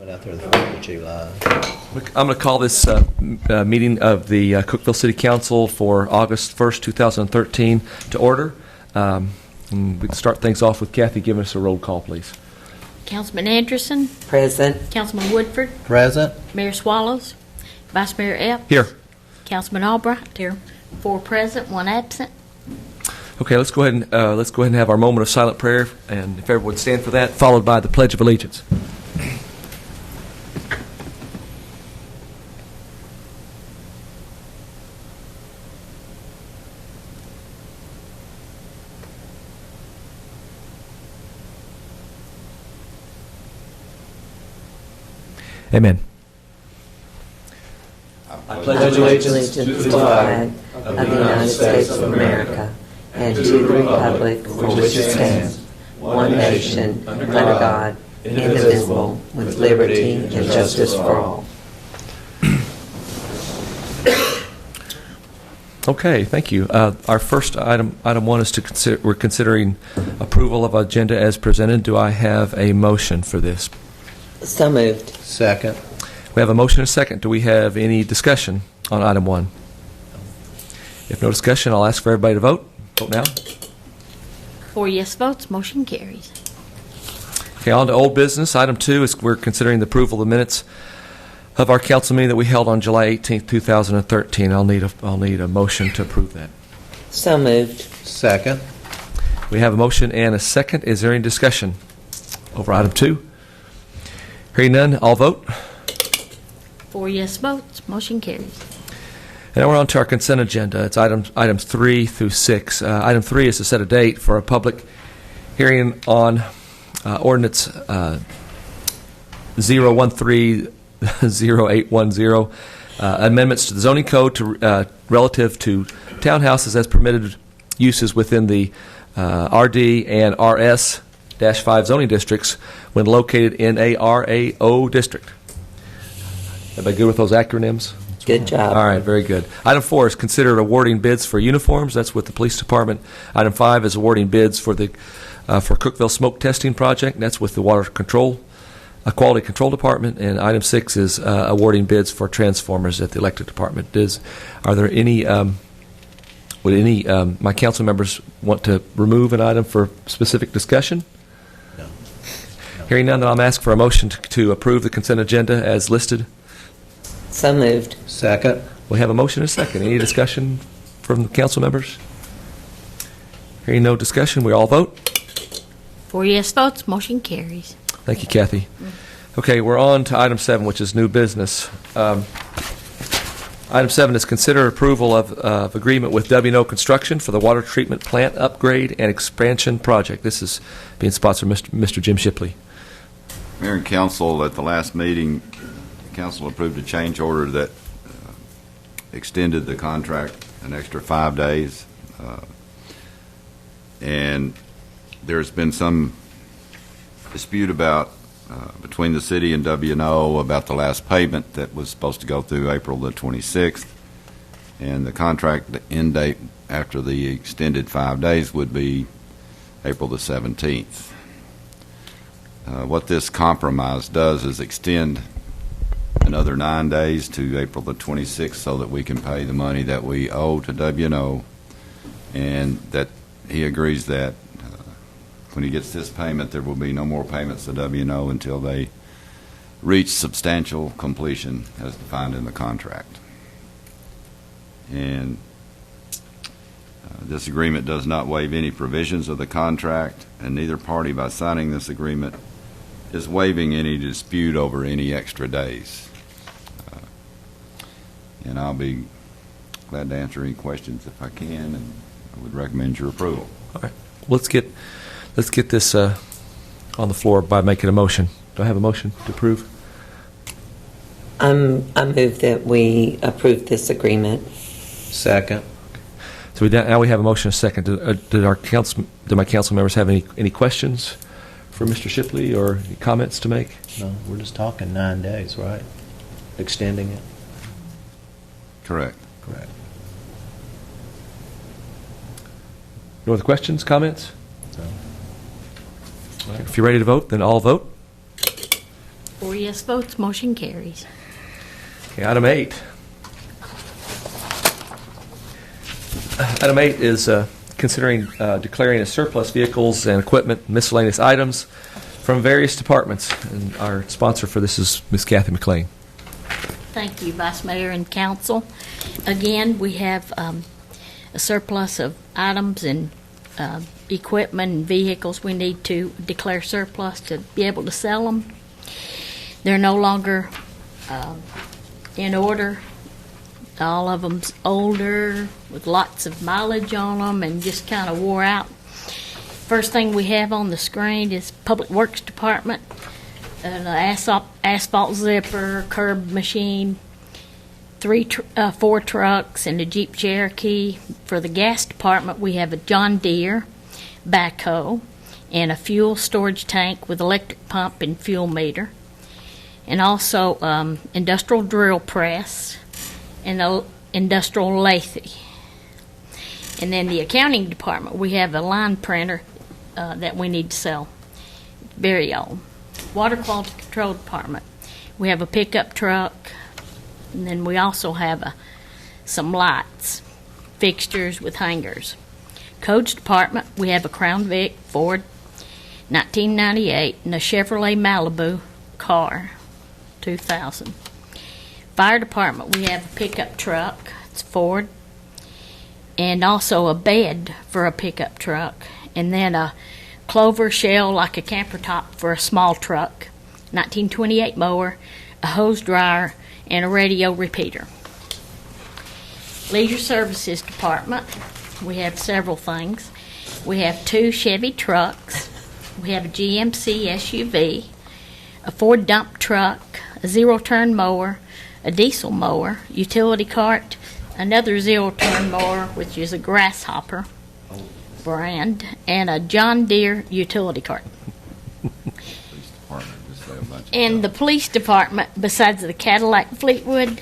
Went out there the 4th of July. I'm going to call this meeting of the Cookeville City Council for August 1st, 2013 to order. And we can start things off with Kathy giving us a roll call, please. Councilman Anderson. Present. Councilman Woodford. Present. Mayor Swallows. Vice Mayor Epps. Here. Councilman Albright. Here. 4 present, 1 absent. Okay, let's go ahead and have our moment of silent prayer, and if everyone would stand for that, followed by the Pledge of Allegiance. Amen. I pledge allegiance to the flag of the United States of America and to the republic for which it stands, one nation, under God, indivisible, with liberty and justice for all. Okay, thank you. Our first item one is we're considering approval of agenda as presented. Do I have a motion for this? So moved. Second. We have a motion and a second. Do we have any discussion on item 1? If no discussion, I'll ask for everybody to vote. Vote now. 4 yes votes, motion carries. Okay, on to old business. Item 2 is we're considering the approval of the minutes of our council meeting that we held on July 18th, 2013. I'll need a motion to approve that. So moved. Second. We have a motion and a second. Is there any discussion over item 2? Hearing none, I'll vote. 4 yes votes, motion carries. And now we're on to our consent agenda. It's items 3 through 6. Item 3 is to set a date for a public hearing on ordinance 0130810, amendments to the zoning code relative to townhouses as permitted uses within the RD and RS-5 zoning districts when located in a RAO district. Everybody good with those acronyms? Good job. All right, very good. Item 4 is considered awarding bids for uniforms. That's with the police department. Item 5 is awarding bids for the Cookeville smoke testing project. That's with the water control, quality control department. And item 6 is awarding bids for transformers at the electric department. Are there any? Would any my council members want to remove an item for specific discussion? No. Hearing none, then I'll ask for a motion to approve the consent agenda as listed. So moved. Second. We have a motion and a second. Any discussion from the council members? Hearing no discussion, we all vote. 4 yes votes, motion carries. Thank you, Kathy. Okay, we're on to item 7, which is new business. Item 7 is consider approval of agreement with W&O Construction for the water treatment plant upgrade and expansion project. This is being sponsored by Mr. Jim Shipley. Mayor and Council, at the last meeting, the Council approved a change order that extended the contract an extra 5 days. And there's been some dispute between the city and W&O about the last payment that was supposed to go through April the 26th. And the contract end date after the extended 5 days would be April the 17th. What this compromise does is extend another 9 days to April the 26th so that we can pay the money that we owe to W&O, and that he agrees that when he gets this payment, there will be no more payments to W&O until they reach substantial completion as defined in the contract. And this agreement does not waive any provisions of the contract, and neither party, by signing this agreement, is waiving any dispute over any extra days. And I'll be glad to answer any questions if I can, and I would recommend your approval. All right. Let's get this on the floor by making a motion. Do I have a motion to approve? I move that we approve this agreement. Second. So now we have a motion and a second. Do my council members have any questions for Mr. Shipley or any comments to make? No, we're just talking 9 days, right? Extending it. Correct. Correct. No other questions, comments? No. If you're ready to vote, then all vote. 4 yes votes, motion carries. Okay, item 8. Item 8 is considering declaring as surplus vehicles and equipment, miscellaneous items from various departments. And our sponsor for this is Ms. Kathy McLean. Thank you, Vice Mayor and Council. Again, we have a surplus of items and equipment and vehicles we need to declare surplus to be able to sell them. They're no longer in order. All of them's older with lots of mileage on them and just kind of wore out. First thing we have on the screen is Public Works Department, an asphalt zipper, curb machine, 4 trucks, and a Jeep Cherokee. For the gas department, we have a John Deere backhoe and a fuel storage tank with electric pump and fuel meter, and also industrial drill press and an industrial lathe. And then the accounting department, we have a line printer that we need to sell. Very old. Water quality control department, we have a pickup truck, and then we also have some lights, fixtures with hangers. Codes department, we have a Crown Vic Ford 1998 and a Chevrolet Malibu car 2000. Fire department, we have a pickup truck, it's Ford, and also a bed for a pickup truck, and then a clover shell like a camper top for a small truck, 1928 mower, a hose dryer, and a radio repeater. Leisure Services Department, we have several things. We have 2 Chevy trucks, we have a GMC SUV, a Ford dump truck, a zero-turn mower, a diesel mower, utility cart, another zero-turn mower, which is a Grasshopper brand, and a John Deere utility cart. In the police department, besides the Cadillac Fleetwood,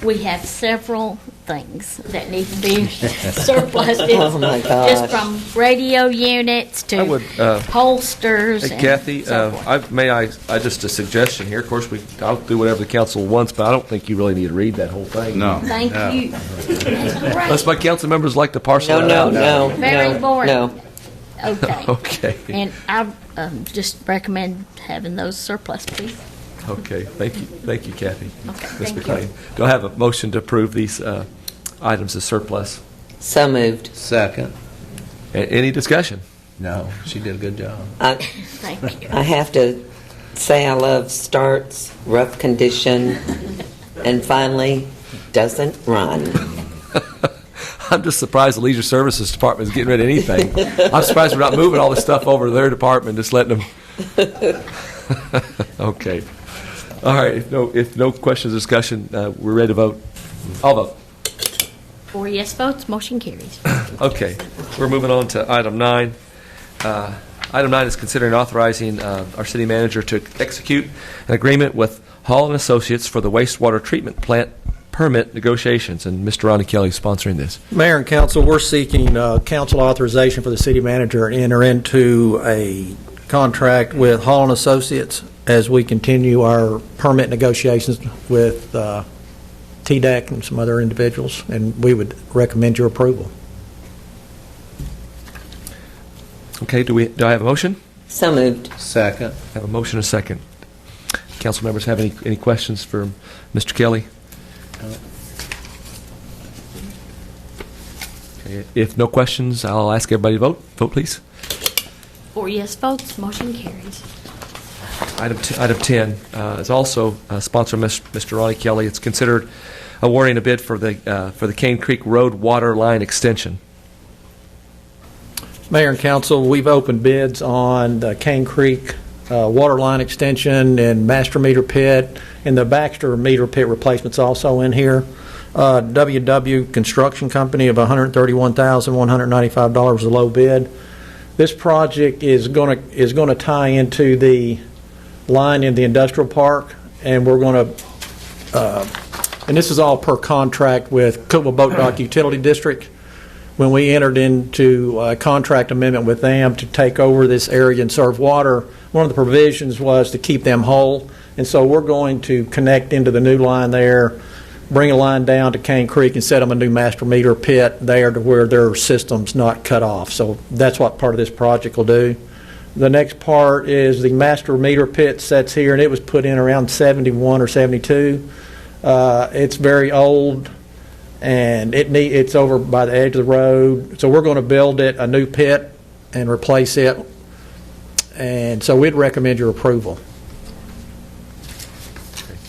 we have several things that need to be surplused. Oh, my gosh. Just from radio units to I would, holsters. Hey, and Kathy, so forth. I just a suggestion here. Of course, I'll do whatever the council wants, but I don't think you really need to read that whole thing. No. Thank you. That's all right. Unless my council members like to parcel it out. No. Very boring. No. Okay. Okay. And I just recommend having those surplus, please. Okay. Thank you, Kathy. Okay, Ms. thank McLean. you. Do I have a motion to approve these items as surplus? So moved. Second. Any discussion? No, she did a good job. Thank you. I have to say I love starts, rough condition, and finally doesn't run. I'm just surprised the Leisure Services Department is getting rid of anything. I'm surprised we're not moving all this stuff over to their department, just letting them. Okay. All right. If no questions or discussion, we're ready to vote. I'll vote. 4 yes votes, motion carries. Okay. We're moving on to item 9. Item 9 is considering authorizing our city manager to execute an agreement with Hall & Associates for the wastewater treatment plant permit negotiations, and Mr. Ronnie Kelly is sponsoring this. Mayor and council, we're seeking council authorization for the city manager to enter into a contract with Hall & Associates as we continue our permit negotiations with TDEC and some other individuals, and we would recommend your approval. Okay, do I have a motion? So moved. Second. I have a motion and a second. Council members have any questions for Mr. Kelly? Okay, if no questions, I'll ask everybody to vote. Vote, please. 4 yes votes, motion carries. Item 10 is also sponsored by Mr. Ronnie Kelly. It's considered awarding a bid for the Cane Creek Road water line extension. Mayor and council, we've opened bids on the Cane Creek water line extension and master meter pit, and the Baxter meter pit replacement's also in here. WW Construction Company of $131,195 is a low bid. This project is going to tie into the line in the industrial park, and we're going to, and this is all per contract with Cookeville Boat Dock Utility District. when we entered into a contract amendment with them to take over this area and serve water, one of the provisions was to keep them whole. And so we're going to connect into the new line there, bring a line down to Cane Creek and set them a new master meter pit there to where their system's not cut off. So that's what part of this project will do. The next part is the master meter pit sets here, and it was put in around 71 or 72. It's very old, and it's over by the edge of the road. So we're going to build it a new pit and replace it. And so we'd recommend your approval.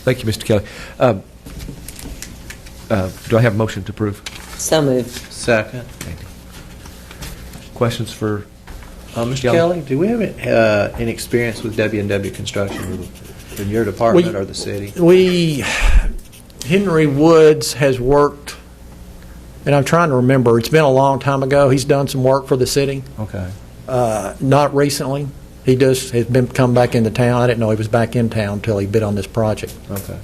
Thank you, Mr. Kelly. Do I have a motion to approve? So moved. Second. Questions for Mr. Kelly? Kelly, do we have any experience with W&W Construction in your department or the city? Henry Woods has worked, and I'm trying to remember, it's been a long time ago. He's done some work for the city. Okay. Not recently. He has come back into town. I didn't know he was back in town until he bid on this project. Okay.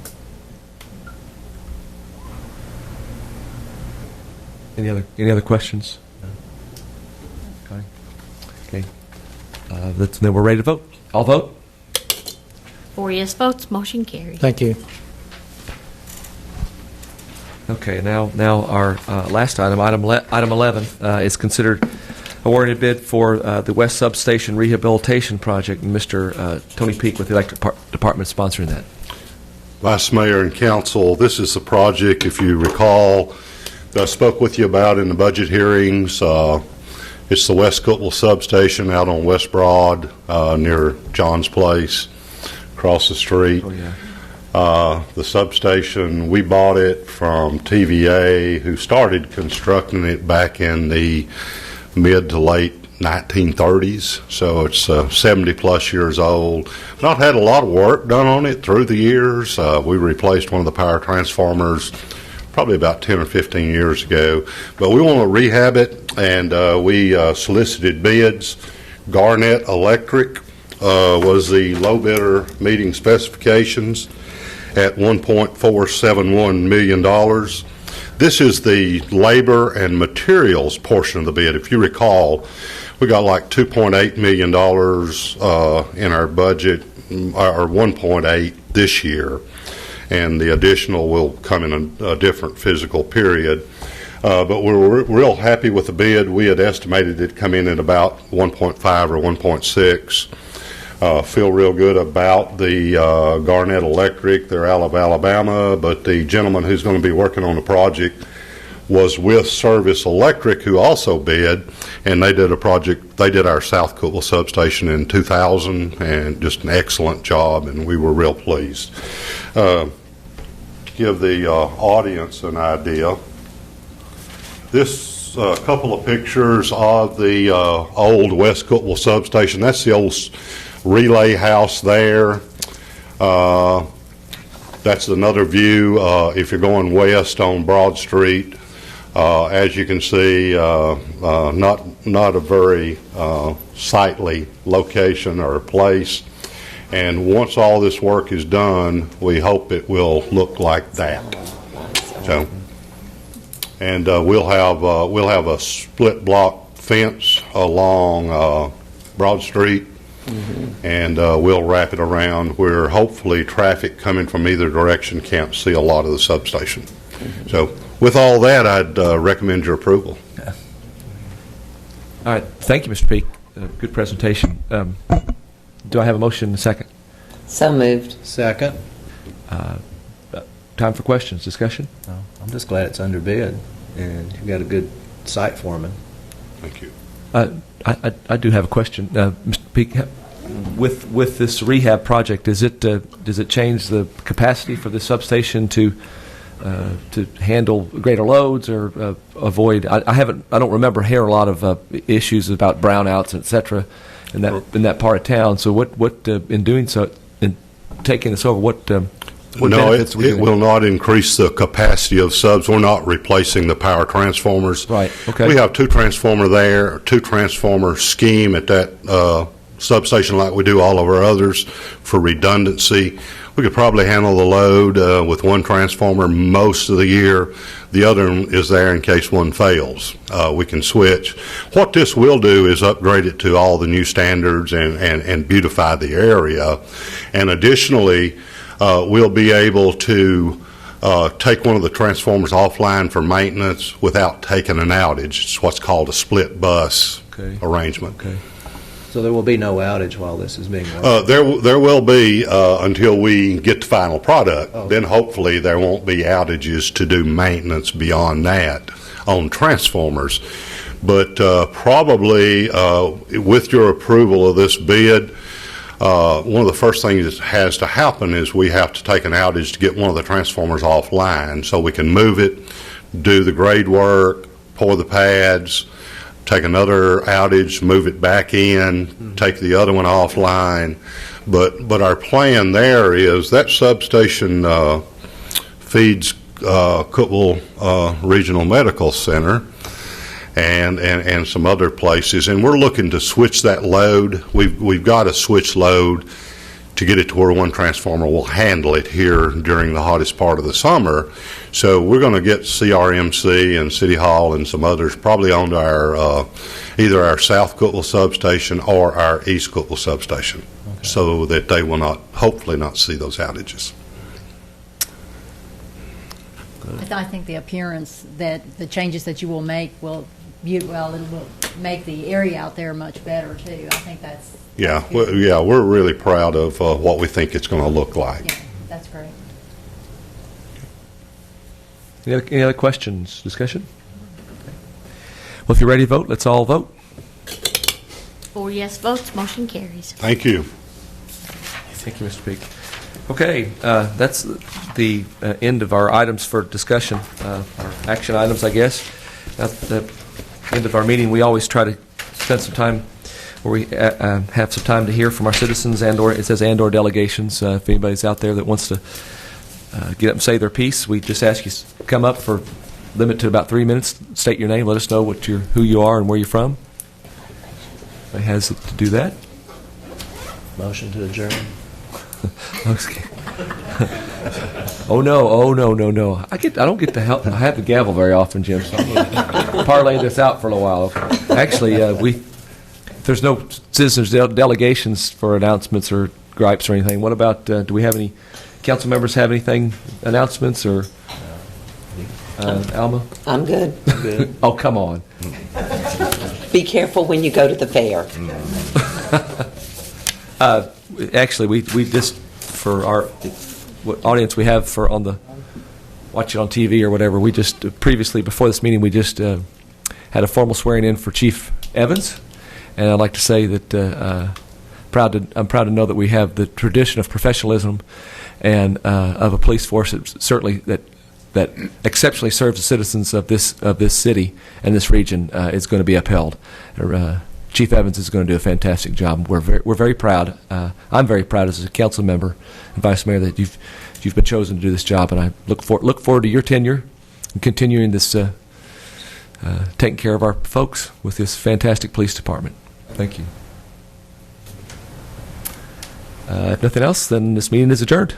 Any other questions? Okay. Then we're ready to vote. All vote. 4 yes votes, motion carried. Thank you. Okay. Now our last item 11, is considered awarded bid for the West Substation Rehabilitation Project. And Mr. Tony Peak with the Electric Department sponsoring that. Vice Mayor and Council, this is the project, if you recall, that I spoke with you about in the budget hearings. It's the West Cookeville substation out on West Broad near John's Place, across the street. Oh, yeah. The substation, we bought it from TVA, who started constructing it back in the mid to late 1930s, so it's 70-plus years old. Not had a lot of work done on it through the years. We replaced one of the power transformers probably about 10 or 15 years ago, but we want to rehab it, and we solicited bids. Garnett Electric was the low bidder, meeting specifications at $1.471 million. This is the labor and materials portion of the bid. If you recall, we got like $2.8 million in our budget, or 1.8 this year, and the additional will come in a different physical period. But we're real happy with the bid. We had estimated it come in at about 1.5 or 1.6. Feel real good about the Garnett Electric. They're out of Alabama, but the gentleman who's going to be working on the project was with Service Electric, who also bid, and they did a project. They did our South Cookeville substation in 2000, and just an excellent job, and we were real pleased. To give the audience an idea, this couple of pictures of the old West Cookeville substation. That's the old relay house there. That's another view if you're going west on Broad Street. As you can see, not a very sightly location or place. And once all this work is done, we hope it will look like that. So, and we'll have a split block fence along Broad Street. Mm-hmm. And we'll wrap it around where hopefully traffic coming from either direction can't see a lot of the substation. Mm-hmm. So with all that, I'd recommend your approval. Yeah. All right. Thank you, Mr. Peak. Good presentation. Do I have a motion in a second? So moved. Second. Time for questions, discussion? No, I'm just glad it's under bid, and you've got a good site foreman. Thank you. I do have a question, Mr. Peak. With this rehab project, does it change the capacity for the substation to handle greater loads or avoid? I don't remember hearing a lot of issues about brownouts, etc. in that part of town. So what in doing so, in taking this over, what No, benefits it will not increase the capacity of subs. We're not replacing the power transformers. Right, okay. We have two transformer there, two transformer scheme at that substation like we do all of our others for redundancy. we could probably handle the load with one transformer most of the year. The other is there in case one fails. We can switch. What this will do is upgrade it to all the new standards and beautify the area. And additionally, we'll be able to take one of the transformers offline for maintenance without taking an outage. It's what's called a split bus arrangement. Okay. So there will be no outage while this is being worked? There will be until we get the final product. Oh. Then hopefully there won't be outages to do maintenance beyond that on transformers. But probably with your approval of this bid, one of the first things that has to happen is we have to take an outage to get one of the transformers offline so we can move it, do the grade work, pour the pads, take another outage, move it back in, take the other one offline. But our plan there is that substation feeds Cookeville Regional Medical Center and some other places, and we're looking to switch that load. We've got to switch load to get it to where one transformer will handle it here during the hottest part of the summer. So we're going to get CRMC and City Hall and some others probably onto our either our South Cookeville substation or our East Cookeville substation, so that they will hopefully not see those outages. I think the appearance that the changes that you will make it will make the area out there much better too. I think that's We're really proud of what we think it's going to look like. Yeah, that's great. Any other questions, discussion? Well, if you're ready to vote, let's all vote. 4 yes votes, motion carries. Thank you. Thank you, Mr. Peak. Okay, that's the end of our items for discussion, our action items, I guess. At the end of our meeting, we always try to spend some time where we have some time to hear from our citizens and/or, it says and/or delegations. If anybody's out there that wants to get up and say their piece, we just ask you to come up for limit to about 3 minutes, state your name, let us know who you are and where you're from. Anybody has to do that? Motion to adjourn. Okay. Oh no! I don't get to help. I have the gavel very often, Jim. So I'm going to parlay this out for a little while. Okay. Actually, there's no citizens delegations for announcements or gripes or anything. What about? Do we have any council members have anything announcements or? Alma? I'm good. Good. Oh, come on. Be careful when you go to the fair. Actually, we just, for our what audience we have for on the watch it on TV or whatever, we just previously, before this meeting, we just had a formal swearing in for Chief Evans, and I'd like to say that I'm proud to know that we have the tradition of professionalism and of a police force that certainly that exceptionally serves the citizens of this city and this region is going to be upheld. Chief Evans is going to do a fantastic job. We're very proud. I'm very proud as a council member and vice mayor that you've been chosen to do this job, and I look forward to your tenure and continuing this taking care of our folks with this fantastic police department. Thank you. If nothing else, then this meeting is adjourned.